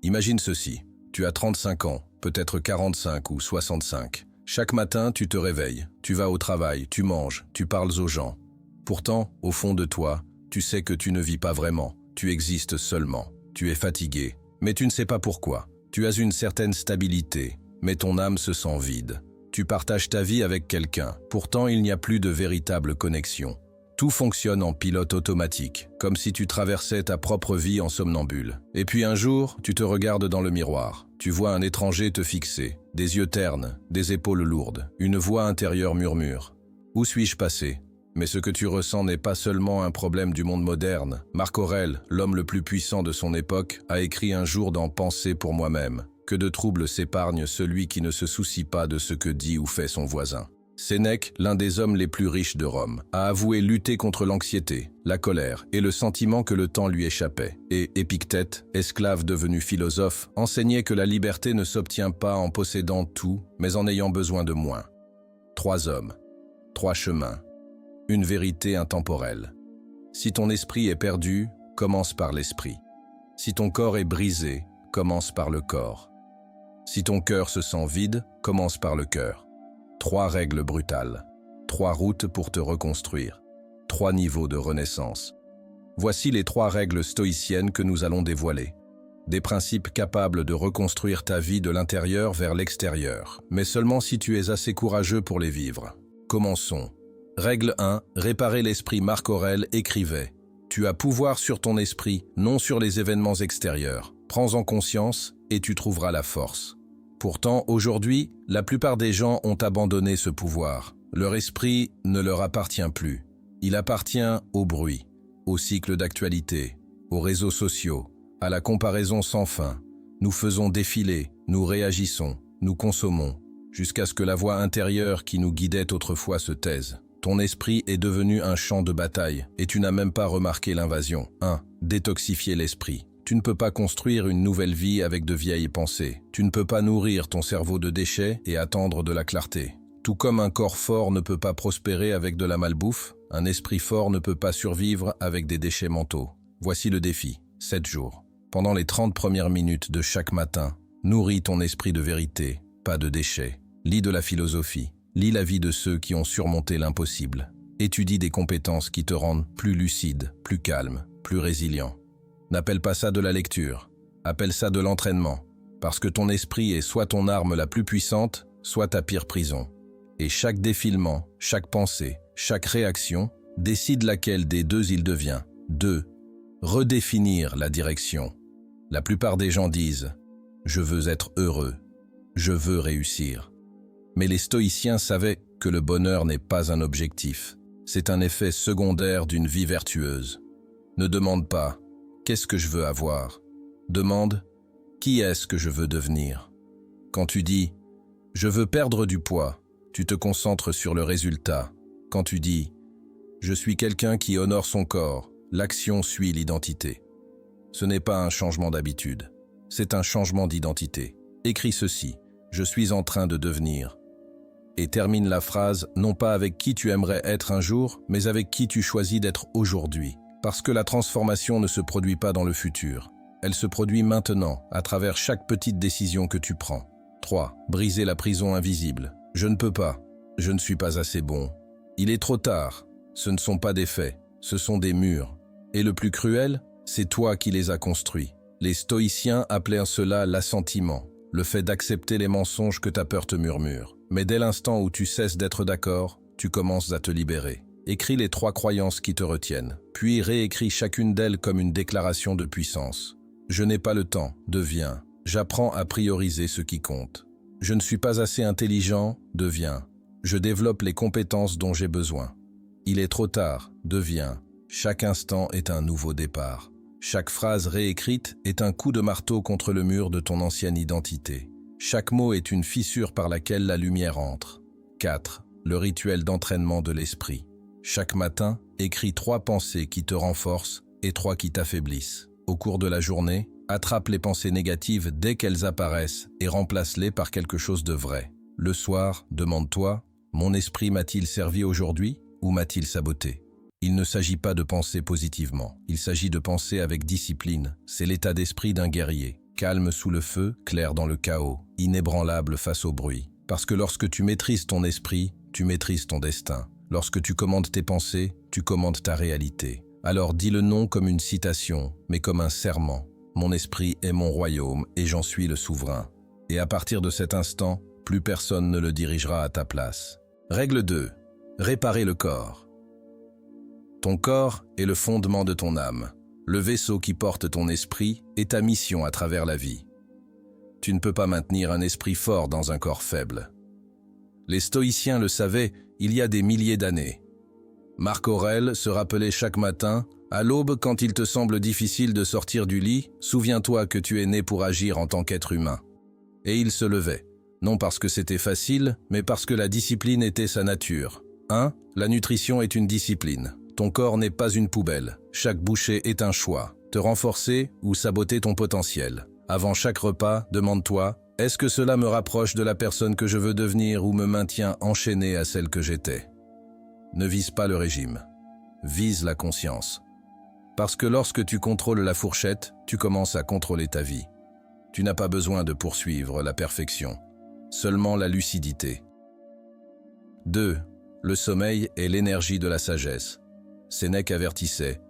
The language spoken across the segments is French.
Imagine ceci, tu as 35 ans, peut-être 45 ou 65. Chaque matin, tu te réveilles, tu vas au travail, tu manges, tu parles aux gens. Pourtant, au fond de toi, tu sais que tu ne vis pas vraiment, tu existes seulement. Tu es fatigué, mais tu ne sais pas pourquoi. Tu as une certaine stabilité, mais ton âme se sent vide. Tu partages ta vie avec quelqu'un, pourtant il n'y a plus de véritable connexion. Tout fonctionne en pilote automatique, comme si tu traversais ta propre vie en somnambule. Et puis un jour, tu te regardes dans le miroir. Tu vois un étranger te fixer, des yeux ternes, des épaules lourdes. Une voix intérieure murmure. Où suis-je passé ? Mais ce que tu ressens n'est pas seulement un problème du monde moderne. Marc Aurèle, l'homme le plus puissant de son époque, a écrit un jour dans Pensée pour moi-même. Que de troubles s'épargne celui qui ne se soucie pas de ce que dit ou fait son voisin. Sénèque, l'un des hommes les plus riches de Rome, a avoué lutter contre l'anxiété, la colère et le sentiment que le temps lui échappait. Et Épictète, esclave devenu philosophe, enseignait que la liberté ne s'obtient pas en possédant tout, mais en ayant besoin de moins. 3 hommes, 3 chemins, une vérité intemporelle. Si ton esprit est perdu, commence par l'esprit. Si ton corps est brisé, commence par le corps. Si ton cœur se sent vide, commence par le cœur. 3 règles brutales, 3 routes pour te reconstruire, 3 niveaux de renaissance. Voici les 3 règles stoïciennes que nous allons dévoiler. Des principes capables de reconstruire ta vie de l'intérieur vers l'extérieur, mais seulement si tu es assez courageux pour les vivre. Commençons. Règle 1. Réparer l'esprit. Marc Aurèle écrivait « Tu as pouvoir sur ton esprit, non sur les événements extérieurs. Prends-en conscience et tu trouveras la force. » Pourtant, aujourd'hui, la plupart des gens ont abandonné ce pouvoir. Leur esprit ne leur appartient plus. Il appartient au bruit, au cycle d'actualité, aux réseaux sociaux, à la comparaison sans fin. Nous faisons défiler, nous réagissons, nous consommons, jusqu'à ce que la voix intérieure qui nous guidait autrefois se taise. Ton esprit est devenu un champ de bataille et tu n'as même pas remarqué l'invasion. 1. Détoxifier l'esprit. Tu ne peux pas construire une nouvelle vie avec de vieilles pensées. Tu ne peux pas nourrir ton cerveau de déchets et attendre de la clarté. Tout comme un corps fort ne peut pas prospérer avec de la malbouffe, un esprit fort ne peut pas survivre avec des déchets mentaux. Voici le défi. 7 jours. Pendant les 30 premières minutes de chaque matin, nourris ton esprit de vérité, pas de déchets. Lis de la philosophie. Lis la vie de ceux qui ont surmonté l'impossible. Étudie des compétences qui te rendent plus lucide, plus calme, plus résilient. N'appelle pas ça de la lecture, appelle ça de l'entraînement, parce que ton esprit est soit ton arme la plus puissante, soit ta pire prison. Et chaque défilement, chaque pensée, chaque réaction, décide laquelle des deux il devient. 2. Redéfinir la direction. La plupart des gens disent « Je veux être heureux, je veux réussir ». Mais les stoïciens savaient que le bonheur n'est pas un objectif, c'est un effet secondaire d'une vie vertueuse. Ne demande pas « Qu'est-ce que je veux avoir ?» Demande « Qui est-ce que je veux devenir ?» Quand tu dis « Je veux perdre du poids », tu te concentres sur le résultat. Quand tu dis « Je suis quelqu'un qui honore son corps », l'action suit l'identité. Ce n'est pas un changement d'habitude, c'est un changement d'identité. Écris ceci « Je suis en train de devenir ». Et termine la phrase non pas avec qui tu aimerais être un jour, mais avec qui tu choisis d'être aujourd'hui. Parce que la transformation ne se produit pas dans le futur. Elle se produit maintenant, à travers chaque petite décision que tu prends. 3. Briser la prison invisible. Je ne peux pas. Je ne suis pas assez bon. Il est trop tard. Ce ne sont pas des faits, ce sont des murs. Et le plus cruel, c'est toi qui les as construits. Les stoïciens appelaient cela l'assentiment, le fait d'accepter les mensonges que ta peur te murmure. Mais dès l'instant où tu cesses d'être d'accord, tu commences à te libérer. Écris les 3 croyances qui te retiennent, puis réécris chacune d'elles comme une déclaration de puissance. Je n'ai pas le temps, deviens. J'apprends à prioriser ce qui compte. Je ne suis pas assez intelligent, deviens. Je développe les compétences dont j'ai besoin. Il est trop tard, deviens. Chaque instant est un nouveau départ. Chaque phrase réécrite est un coup de marteau contre le mur de ton ancienne identité. Chaque mot est une fissure par laquelle la lumière entre. 4. Le rituel d'entraînement de l'esprit. Chaque matin, écris 3 pensées qui te renforcent et 3 qui t'affaiblissent. Au cours de la journée, attrape les pensées négatives dès qu'elles apparaissent et remplace-les par quelque chose de vrai. Le soir, demande-toi « Mon esprit m'a-t-il servi aujourd'hui ou m'a-t-il saboté ?» Il ne s'agit pas de penser positivement, il s'agit de penser avec discipline. C'est l'état d'esprit d'un guerrier. Calme sous le feu, clair dans le chaos, inébranlable face au bruit. Parce que lorsque tu maîtrises ton esprit, tu maîtrises ton destin. Lorsque tu commandes tes pensées, tu commandes ta réalité. Alors dis le non comme une citation, mais comme un serment. Mon esprit est mon royaume et j'en suis le souverain. Et à partir de cet instant, plus personne ne le dirigera à ta place. Règle 2. Réparer le corps. Ton corps est le fondement de ton âme. Le vaisseau qui porte ton esprit est ta mission à travers la vie. Tu ne peux pas maintenir un esprit fort dans un corps faible. Les stoïciens le savaient il y a des milliers d'années. Marc Aurèle se rappelait chaque matin, à l'aube quand il te semble difficile de sortir du lit, souviens-toi que tu es né pour agir en tant qu'être humain. Et il se levait, non parce que c'était facile, mais parce que la discipline était sa nature. 1. La nutrition est une discipline. Ton corps n'est pas une poubelle. Chaque bouchée est un choix. Te renforcer ou saboter ton potentiel. Avant chaque repas, demande-toi, est-ce que cela me rapproche de la personne que je veux devenir ou me maintient enchaîné à celle que j'étais? Ne vise pas le régime. Vise la conscience. Parce que lorsque tu contrôles la fourchette, tu commences à contrôler ta vie. Tu n'as pas besoin de poursuivre la perfection, seulement la lucidité. 2. Le sommeil est l'énergie de la sagesse. Sénèque avertissait,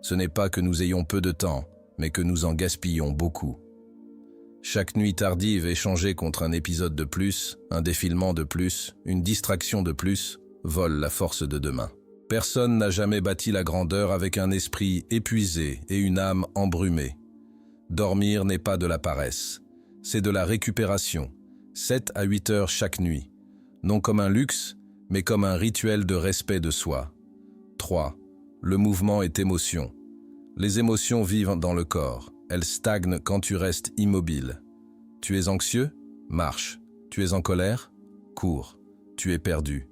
ce n'est pas que nous ayons peu de temps, mais que nous en gaspillons beaucoup. Chaque nuit tardive échangée contre un épisode de plus, un défilement de plus, une distraction de plus, vole la force de demain. Personne n'a jamais bâti la grandeur avec un esprit épuisé et une âme embrumée. Dormir n'est pas de la paresse, c'est de la récupération, 7 à 8 heures chaque nuit, non comme un luxe, mais comme un rituel de respect de soi. 3. Le mouvement est émotion. Les émotions vivent dans le corps. Elles stagnent quand tu restes immobile. Tu es anxieux? Marche. Tu es en colère? Cours. Tu es perdu.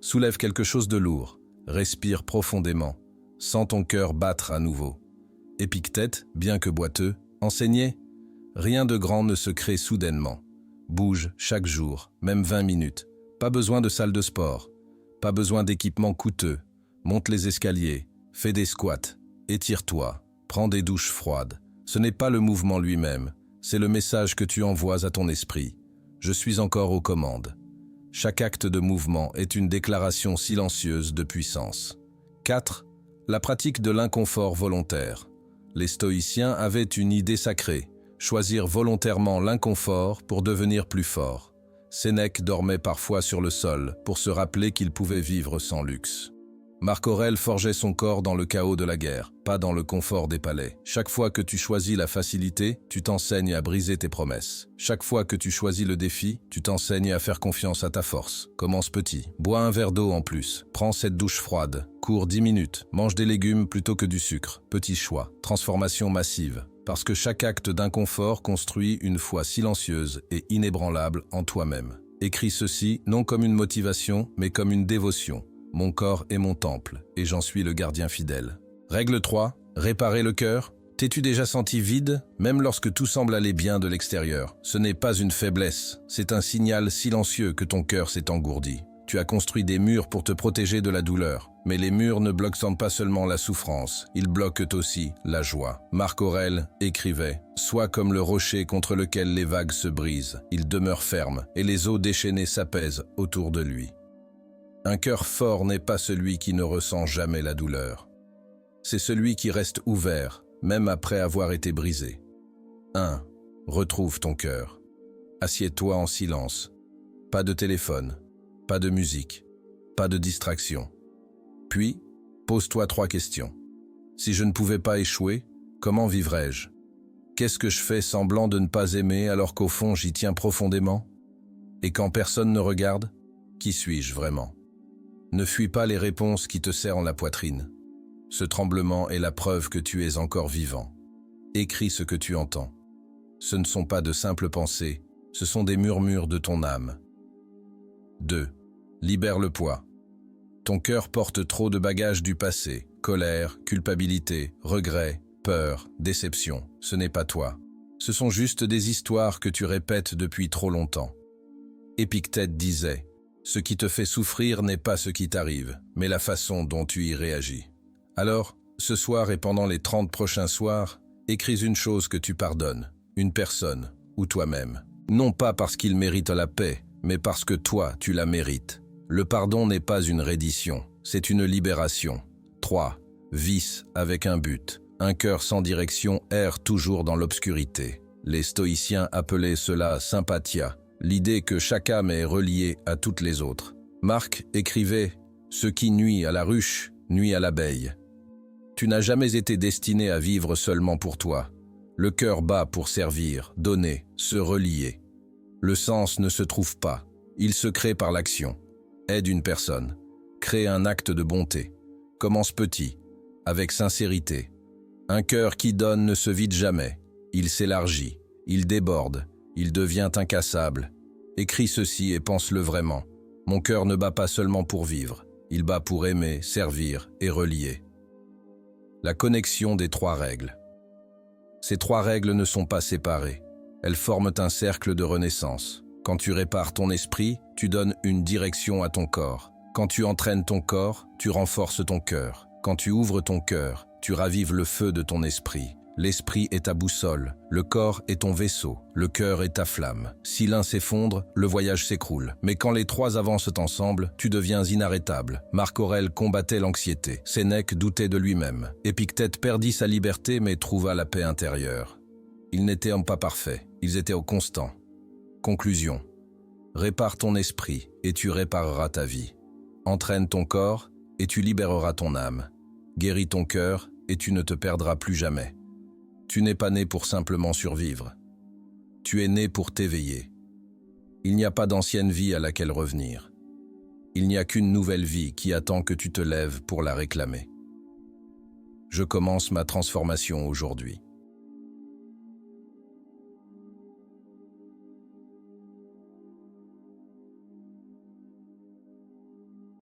Soulève quelque chose de lourd. Respire profondément. Sens ton cœur battre à nouveau. Épictète, bien que boiteux, enseignait: rien de grand ne se crée soudainement. Bouge chaque jour, même 20 minutes. Pas besoin de salle de sport. Pas besoin d'équipement coûteux. Monte les escaliers. Fais des squats. Étire-toi. Prends des douches froides. Ce n'est pas le mouvement lui-même, c'est le message que tu envoies à ton esprit. Je suis encore aux commandes. Chaque acte de mouvement est une déclaration silencieuse de puissance. 4. La pratique de l'inconfort volontaire. Les stoïciens avaient une idée sacrée, choisir volontairement l'inconfort pour devenir plus fort. Sénèque dormait parfois sur le sol pour se rappeler qu'il pouvait vivre sans luxe. Marc Aurèle forgeait son corps dans le chaos de la guerre, pas dans le confort des palais. Chaque fois que tu choisis la facilité, tu t'enseignes à briser tes promesses. Chaque fois que tu choisis le défi, tu t'enseignes à faire confiance à ta force. Commence petit. Bois un verre d'eau en plus. Prends cette douche froide. Cours 10 minutes. Mange des légumes plutôt que du sucre. Petit choix. Transformation massive. Parce que chaque acte d'inconfort construit une foi silencieuse et inébranlable en toi-même. Écris ceci non comme une motivation, mais comme une dévotion. Mon corps est mon temple, et j'en suis le gardien fidèle. Règle 3. Réparer le cœur. T'es-tu déjà senti vide, même lorsque tout semble aller bien de l'extérieur? Ce n'est pas une faiblesse, c'est un signal silencieux que ton cœur s'est engourdi. Tu as construit des murs pour te protéger de la douleur. Mais les murs ne bloquent pas seulement la souffrance, ils bloquent aussi la joie. Marc Aurèle écrivait « Sois comme le rocher contre lequel les vagues se brisent. Il demeure ferme, et les eaux déchaînées s'apaisent autour de lui. » Un cœur fort n'est pas celui qui ne ressent jamais la douleur. C'est celui qui reste ouvert, même après avoir été brisé. 1. Retrouve ton cœur. Assieds-toi en silence. Pas de téléphone, pas de musique, pas de distraction. Puis, pose-toi 3 questions. Si je ne pouvais pas échouer, comment vivrais-je? Qu'est-ce que je fais semblant de ne pas aimer alors qu'au fond j'y tiens profondément? Et quand personne ne regarde, qui suis-je vraiment? Ne fuis pas les réponses qui te serrent la poitrine. Ce tremblement est la preuve que tu es encore vivant. Écris ce que tu entends. Ce ne sont pas de simples pensées, ce sont des murmures de ton âme. 2. Libère le poids. Ton cœur porte trop de bagages du passé, colère, culpabilité, regret, peur, déception. Ce n'est pas toi. Ce sont juste des histoires que tu répètes depuis trop longtemps. Épictète disait: ce qui te fait souffrir n'est pas ce qui t'arrive, mais la façon dont tu y réagis. Alors, ce soir et pendant les 30 prochains soirs, écris une chose que tu pardonnes, une personne ou toi-même. Non pas parce qu'il mérite la paix, mais parce que toi, tu la mérites. Le pardon n'est pas une reddition, c'est une libération. 3. Vice avec un but. Un cœur sans direction erre toujours dans l'obscurité. Les stoïciens appelaient cela sympathia, l'idée que chaque âme est reliée à toutes les autres. Marc écrivait « Ce qui nuit à la ruche, nuit à l'abeille ». Tu n'as jamais été destiné à vivre seulement pour toi. Le cœur bat pour servir, donner, se relier. Le sens ne se trouve pas, il se crée par l'action. Aide une personne, crée un acte de bonté. Commence petit, avec sincérité. Un cœur qui donne ne se vide jamais, il s'élargit, il déborde, il devient incassable. Écris ceci et pense-le vraiment. Mon cœur ne bat pas seulement pour vivre, il bat pour aimer, servir et relier. La connexion des 3 règles. Ces 3 règles ne sont pas séparées. Elles forment un cercle de renaissance. Quand tu répares ton esprit, tu donnes une direction à ton corps. Quand tu entraînes ton corps, tu renforces ton cœur. Quand tu ouvres ton cœur, tu ravives le feu de ton esprit. L'esprit est ta boussole, le corps est ton vaisseau, le cœur est ta flamme. Si l'un s'effondre, le voyage s'écroule. Mais quand les 3 avancent ensemble, tu deviens inarrêtable. Marc Aurèle combattait l'anxiété. Sénèque doutait de lui-même. Épictète perdit sa liberté mais trouva la paix intérieure. Ils n'étaient pas parfaits, ils étaient constants. Conclusion. Répare ton esprit et tu répareras ta vie. Entraîne ton corps et tu libéreras ton âme. Guéris ton cœur et tu ne te perdras plus jamais. Tu n'es pas né pour simplement survivre. Tu es né pour t'éveiller. Il n'y a pas d'ancienne vie à laquelle revenir. Il n'y a qu'une nouvelle vie qui attend que tu te lèves pour la réclamer. Je commence ma transformation aujourd'hui.